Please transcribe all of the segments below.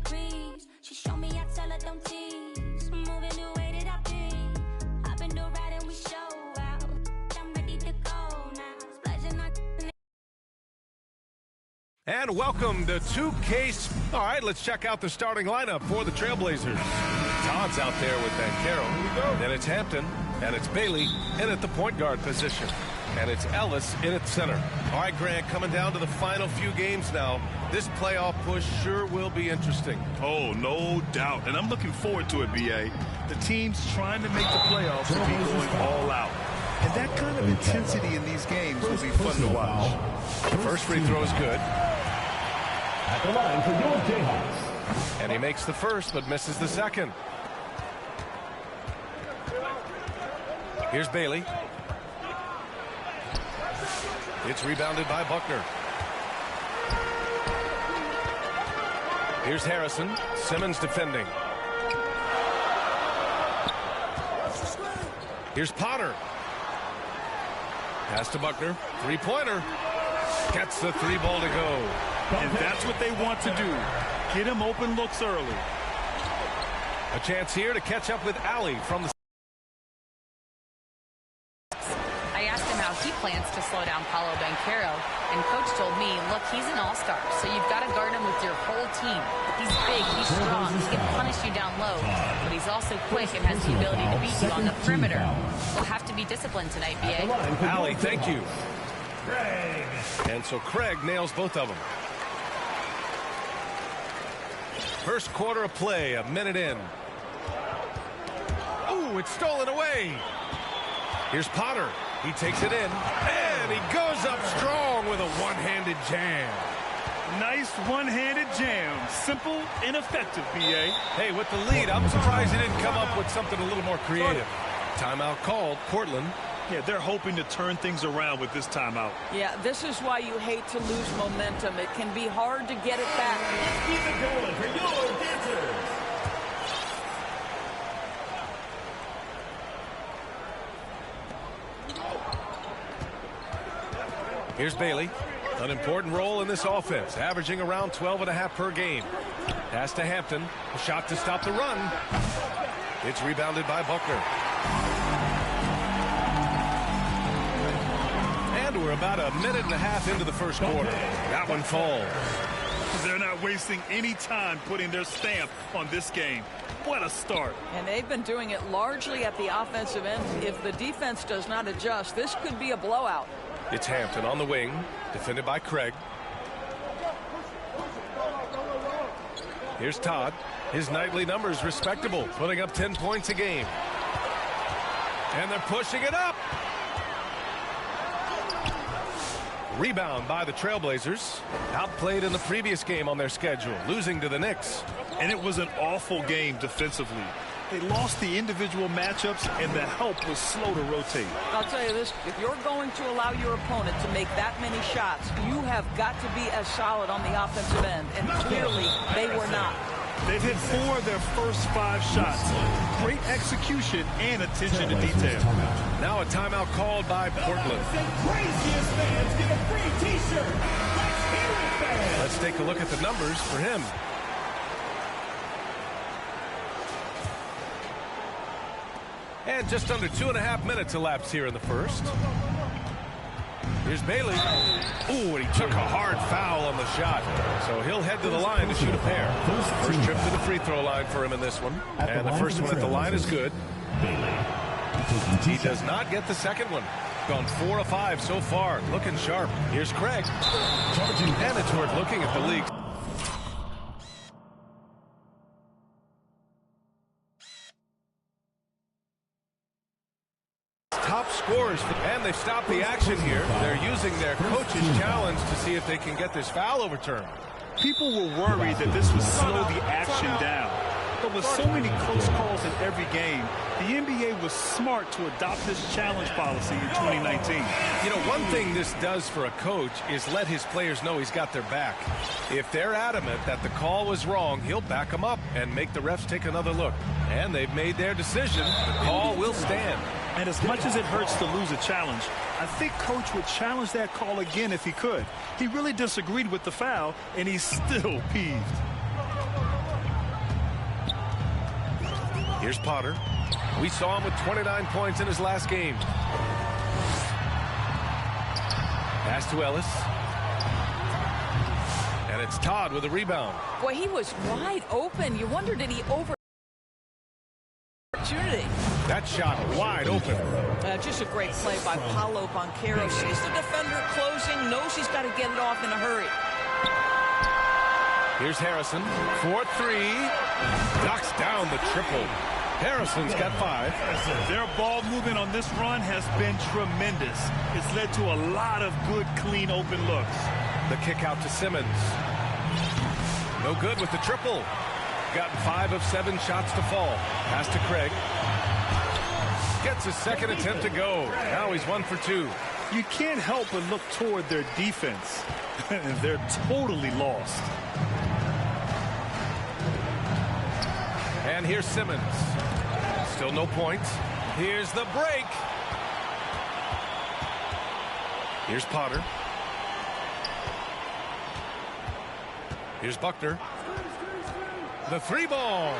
degrees. She showed me, I tell her don't tease. Moving the way that I be. Hop in the ride and we show out. I'm ready to go now. Splashing like. And welcome to 2K. All right, let's check out the starting lineup for the Trailblazers. Todd's out there with Banchero. Then it's Hampton, and it's Bailey in at the point guard position. And it's Ellis in at center. All right, Grant, coming down to the final few games now. This playoff push sure will be interesting. Oh, no doubt. And I'm looking forward to it, B.A. The team's trying to make the playoffs to be going all out. And that kind of intensity in these games will be fun to watch. First free throw is good. At the line for your Jayhawks. And he makes the first, but misses the second. Here's Bailey. It's rebounded by Buckner. Here's Harrison. Simmons defending. Here's Potter. Pass to Buckner. Three-pointer. Gets the three ball to go. And that's what they want to do. Get him open looks early. A chance here to catch up with Allie from the... I asked him how he plans to slow down Paolo Banchero, and Coach told me, look, he's an all-star, so you've got to guard him with your whole team. He's big, he's strong, he can punish you down low, but he's also quick and has the ability to beat you on the perimeter. We'll have to be disciplined tonight, B.A. Allie, thank you. And so Craig nails both of them. First quarter of play, a minute in. Ooh, it's stolen away. Here's Potter. He takes it in, and he goes up strong with a one-handed jam. Nice one-handed jam. Simple and effective, B.A. Hey, with the lead, I'm surprised he didn't come up with something a little more creative. Timeout called, Portland. Yeah, they're hoping to turn things around with this timeout. Yeah, this is why you hate to lose momentum. It can be hard to get it back. Let's keep it going for your dancers. Here's Bailey. An important role in this offense, averaging around 12.5 per game. Pass to Hampton. A shot to stop the run. It's rebounded by Buckner. And we're about a minute and a half into the first quarter. That one falls. They're not wasting any time putting their stamp on this game. What a start. And they've been doing it largely at the offensive end. If the defense does not adjust, this could be a blowout. It's Hampton on the wing, defended by Craig. Here's Todd. His nightly numbers respectable, putting up 10 points a game. And they're pushing it up. Rebound by the Trailblazers. Outplayed in the previous game on their schedule, losing to the Knicks. And it was an awful game defensively. They lost the individual matchups, and the help was slow to rotate. I'll tell you this, if you're going to allow your opponent to make that many shots, you have got to be as solid on the offensive end, and clearly they were not. They've hit 4 of their first 5 shots. Great execution and attention to detail. Now a timeout called by Portland. Craziest fans get a free t-shirt. Let's hear it, fans. Let's take a look at the numbers for him. And just under 2.5 minutes elapsed here in the first. Here's Bailey. Ooh, and he took a hard foul on the shot. So he'll head to the line to shoot a pair. First trip to the free throw line for him in this one. And the first one at the line is good. He does not get the second one. Gone 4 of 5 so far. Looking sharp. Here's Craig. And it's worth looking at the league. Top scorers, and they stop the action here. They're using their coach's challenge to see if they can get this foul overturned. People were worried that this would slow the action down. But with so many close calls in every game, the NBA was smart to adopt this challenge policy in 2019. You know, one thing this does for a coach is let his players know he's got their back. If they're adamant that the call was wrong, he'll back them up and make the refs take another look. And they've made their decision. The call will stand. And as much as it hurts to lose a challenge, I think Coach would challenge that call again if he could. He really disagreed with the foul, and he's still peeved. Here's Potter. We saw him with 29 points in his last game. Pass to Ellis. And it's Todd with a rebound. Boy, he was wide open. You wonder, did he over opportunity? That shot wide open. Just a great play by Paolo Banchero. Sees the defender closing, knows he's got to get it off in a hurry. Here's Harrison for three. Knocks down the triple. Harrison's got 5. Their ball movement on this run has been tremendous. It's led to a lot of good, clean, open looks. The kick out to Simmons. No good with the triple. Gotten 5 of 7 shots to fall. Pass to Craig. Gets his second attempt to go. Now he's 1 for 2. You can't help but look toward their defense. They're totally lost. And here's Simmons. Still no points. Here's the break. Here's Potter. Here's Buckner. The 3 ball.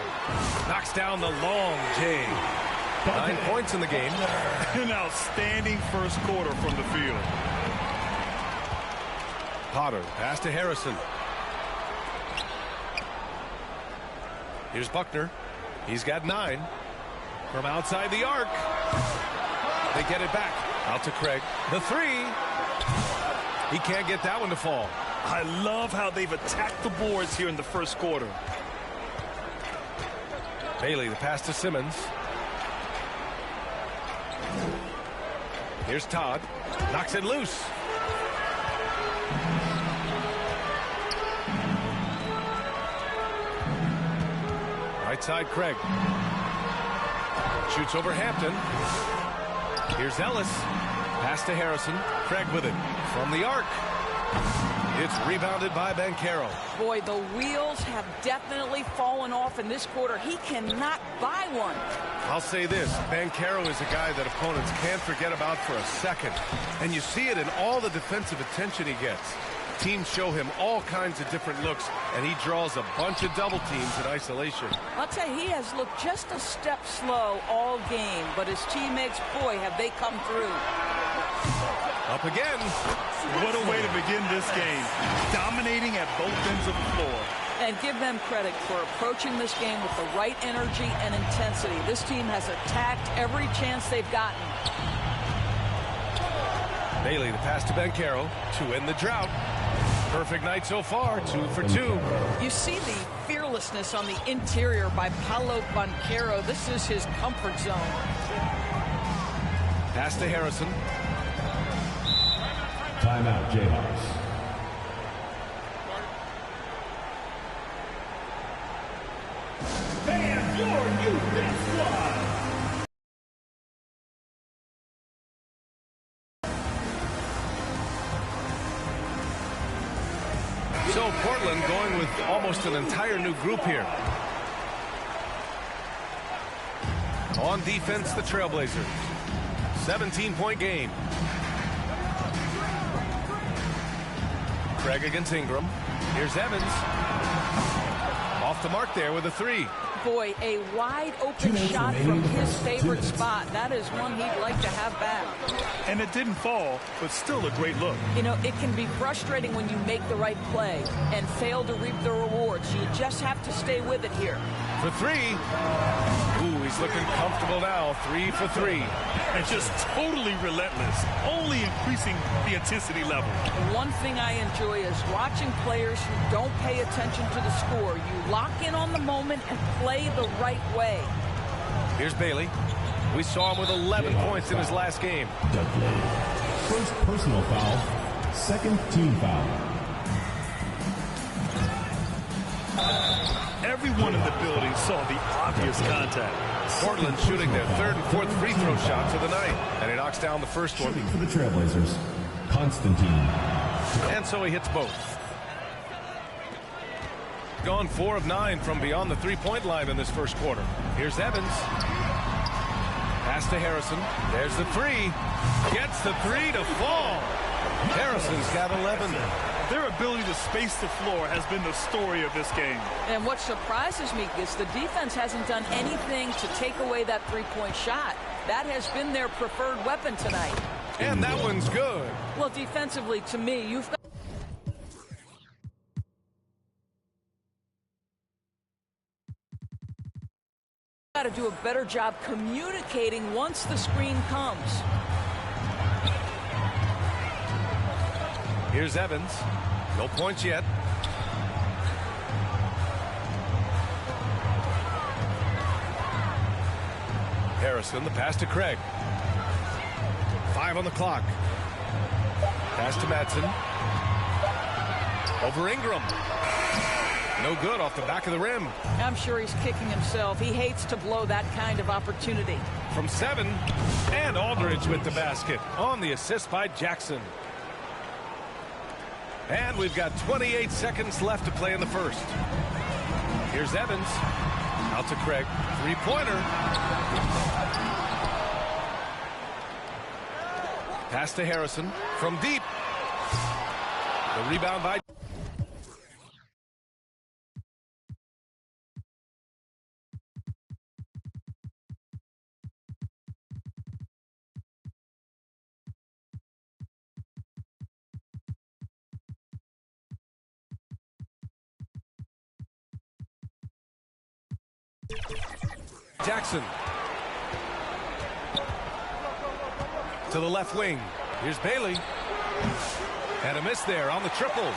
Knocks down the long J. 9 points in the game. An outstanding first quarter from the field. Potter, pass to Harrison. Here's Buckner. He's got 9. From outside the arc. They get it back. Out to Craig. The 3. He can't get that one to fall. I love how they've attacked the boards here in the first quarter. Bailey, the pass to Simmons. Here's Todd. Knocks it loose. Right side, Craig. Shoots over Hampton. Here's Ellis. Pass to Harrison. Craig with it. From the arc. It's rebounded by Banchero. Boy, the wheels have definitely fallen off in this quarter. He cannot buy one. I'll say this. Banchero is a guy that opponents can't forget about for a second. And you see it in all the defensive attention he gets. Teams show him all kinds of different looks, and he draws a bunch of double teams in isolation. I'll tell you, he has looked just a step slow all game, but his teammates, boy, have they come through. Up again. What a way to begin this game. Dominating at both ends of the floor. And give them credit for approaching this game with the right energy and intensity. This team has attacked every chance they've gotten. Bailey, the pass to Banchero to end the drought. Perfect night so far, 2 for 2. You see the fearlessness on the interior by Paolo Banchero. This is his comfort zone. Pass to Harrison. Timeout, Jayhawks. Fans, your youth and squad. So Portland going with almost an entire new group here. On defense, the Trailblazers. 17-point game. Craig against Ingram. Here's Evans. Off the mark there with a 3. Boy, a wide open shot from his favorite spot. That is one he'd like to have back. And it didn't fall, but still a great look. You know, it can be frustrating when you make the right play and fail to reap the rewards. You just have to stay with it here. For 3. Ooh, he's looking comfortable now. 3 for 3. And just totally relentless, only increasing the intensity level. One thing I enjoy is watching players who don't pay attention to the score. You lock in on the moment and play the right way. Here's Bailey. We saw him with 11 points in his last game. Dudley. First personal foul. Second team foul. Everyone in the building saw the obvious contact. Portland shooting their 3rd and 4th free throw shots of the night. And he knocks down the first one. Shooting for the Trailblazers, Constantine. And so he hits both. Gone 4 of 9 from beyond the three-point line in this first quarter. Here's Evans. Pass to Harrison. There's the 3. Gets the 3 to fall. Harrison's got 11. Their ability to space the floor has been the story of this game. And what surprises me is the defense hasn't done anything to take away that three-point shot. That has been their preferred weapon tonight. And that one's good. Well, defensively, to me, you've got to do a better job communicating once the screen comes. Here's Evans. No points yet. Harrison, the pass to Craig. 5 on the clock. Pass to Madsen. Over Ingram. No good off the back of the rim. I'm sure he's kicking himself. He hates to blow that kind of opportunity. From 7, and Aldridge with the basket on the assist by Jackson. And we've got 28 seconds left to play in the first. Here's Evans. Out to Craig. Three-pointer. Pass to Harrison from deep. The rebound by Jackson. To the left wing. Here's Bailey. And a miss there on the triple.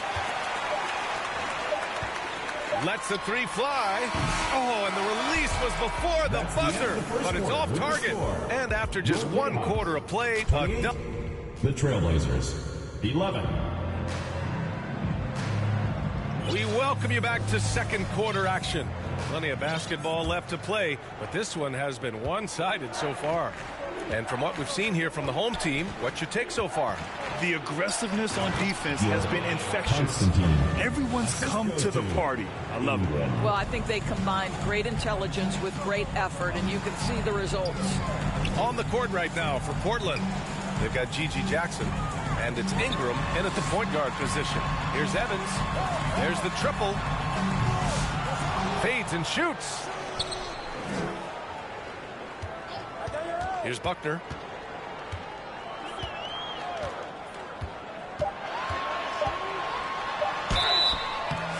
Lets the three fly. Oh, and the release was before the buzzer. But it's off target. And after just 1 quarter of play, the Trailblazers, 11. We welcome you back to second quarter action. Plenty of basketball left to play, but this one has been one-sided so far. And from what we've seen here from the home team, what's your take so far? The aggressiveness on defense has been infectious. Everyone's come to the party. I love it. Well, I think they combined great intelligence with great effort, and you can see the results. On the court right now for Portland, they've got Gigi Jackson, and it's Ingram in at the point guard position. Here's Evans. There's the triple. Fades and shoots. Here's Buckner.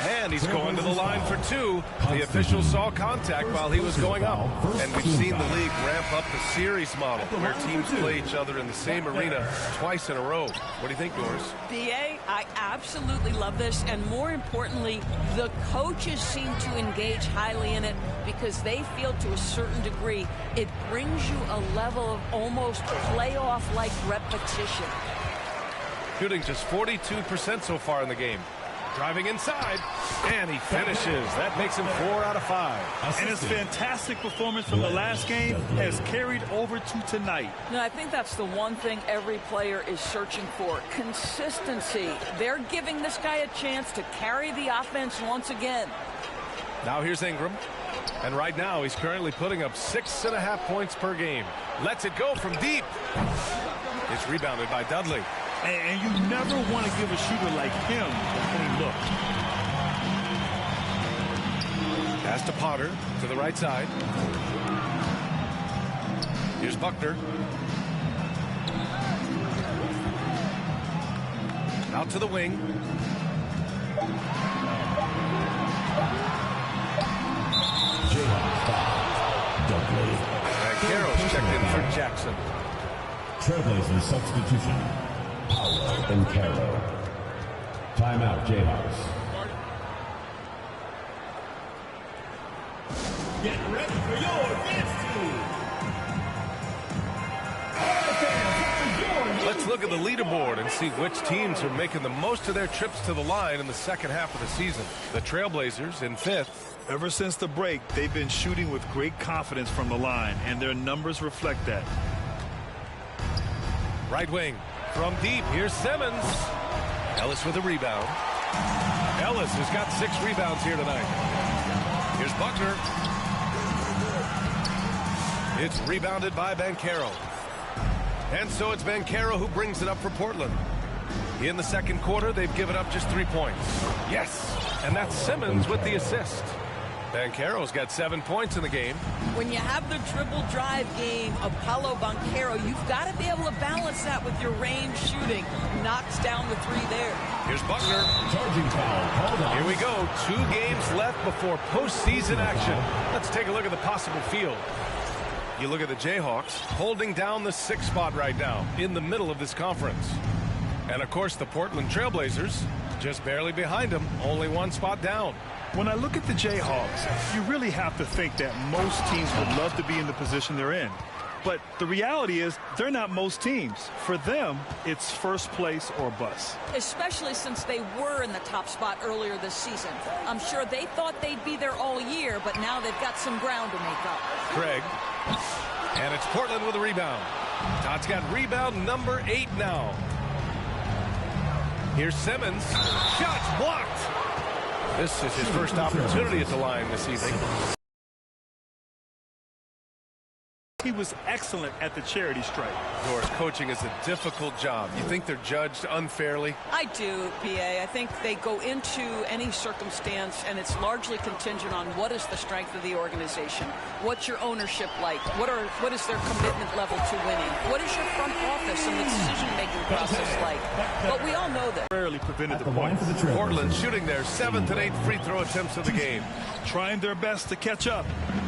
And he's going to the line for 2. The official saw contact while he was going up. And we've seen the league ramp up the series model where teams play each other in the same arena twice in a row. What do you think, Doris? B.A., I absolutely love this. And more importantly, the coaches seem to engage highly in it because they feel to a certain degree it brings you a level of almost playoff-like repetition. Shooting just 42% so far in the game. Driving inside, and he finishes. That makes him 4 out of 5. And his fantastic performance from the last game has carried over to tonight. No, I think that's the one thing every player is searching for. Consistency. They're giving this guy a chance to carry the offense once again. Now here's Ingram. And right now he's currently putting up 6.5 points per game. Lets it go from deep. It's rebounded by Dudley. And you never want to give a shooter like him a clean look. Pass to Potter to the right side. Here's Buckner. Out to the wing. Dudley. And Carroll's checked in for Jackson. Trailblazers substitution. Powell and Carroll. Timeout, Jayhawks. Get ready for your dance team. Let's look at the leaderboard and see which teams are making the most of their trips to the line in the second half of the season. The Trailblazers in 5th. Ever since the break, they've been shooting with great confidence from the line, and their numbers reflect that. Right wing. From deep, here's Simmons. Ellis with a rebound. Ellis has got 6 rebounds here tonight. Here's Buckner. It's rebounded by Banchero. And so it's Banchero who brings it up for Portland. In the second quarter, they've given up just 3 points. Yes, and that's Simmons with the assist. Banchero's got 7 points in the game. When you have the dribble drive game of Paolo Banchero, you've got to be able to balance that with your range shooting. Knocks down the three there. Here's Buckner. Charging foul called on. Here we go. 2 games left before postseason action. Let's take a look at the possible field. You look at the Jayhawks holding down the 6th spot right now in the middle of this conference. And, of course, the Portland Trailblazers just barely behind them, only 1 spot down. When I look at the Jayhawks, you really have to think that most teams would love to be in the position they're in. But the reality is they're not most teams. For them, it's first place or bust. Especially since they were in the top spot earlier this season. I'm sure they thought they'd be there all year, but now they've got some ground to make up. Craig. And it's Portland with a rebound. Todd's got rebound number 8 now. Here's Simmons. Shots blocked. This is his first opportunity at the line this evening. He was excellent at the charity stripe. Doris, coaching is a difficult job. You think they're judged unfairly? I do, PA. I think they go into any circumstance, and it's largely contingent on what is the strength of the organization. What's your ownership like? What is their commitment level to winning? What is your front office and the decision-making process like? But we all know that. Rarely prevented the Line points. for the Trailblazers. Portland shooting their 7th and 8th free throw attempts of the game. Trying their best to catch up.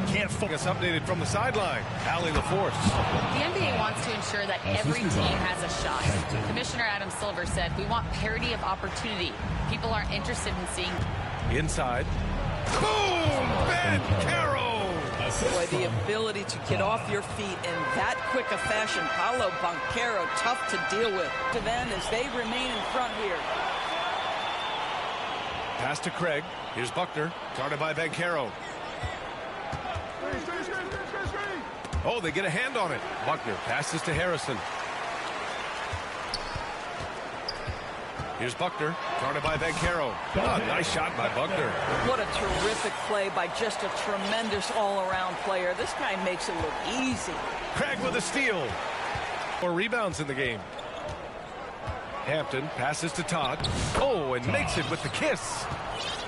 Can't fall. Us updated from the sideline. Allie LaForce. The NBA wants to ensure that every team has a shot. Commissioner Adam Silver said, we want parity of opportunity. People aren't interested in seeing... Inside. Boom! Banchero! Boy, the ability to get off your feet in that quick a fashion. Paolo Banchero, tough to deal with. To then as they remain in front here. Pass to Craig. Here's Buckner. Guarded by Banchero. Oh, they get a hand on it. Buckner passes to Harrison. Here's Buckner. Guarded by Banchero. Oh, nice shot by Buckner. What a terrific play by just a tremendous all-around player. This guy makes it look easy. Craig with a steal. 4 rebounds in the game. Hampton passes to Todd. Oh, and makes it with the kiss.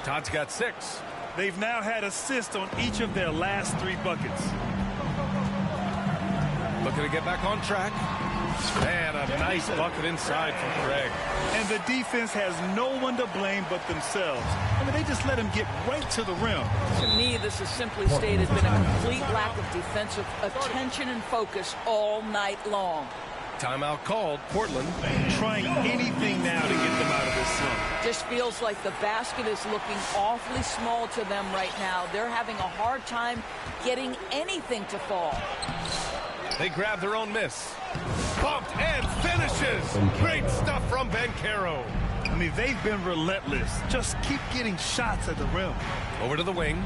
Todd's got 6. They've now had assists on each of their last 3 buckets. Looking to get back on track. And a nice bucket inside from Craig. And the defense has no one to blame but themselves. I mean, they just let him get right to the rim. To me, this is simply stated been a complete lack of defensive attention and focus all night long. Timeout called. Portland Trying anything now to get them out of this slump. Just feels like the basket is looking awfully small to them right now. They're having a hard time getting anything to fall. They grab their own miss. Bumped and finishes. Great stuff from Banchero. I mean, they've been relentless. Just keep getting shots at the rim. Over to the wing.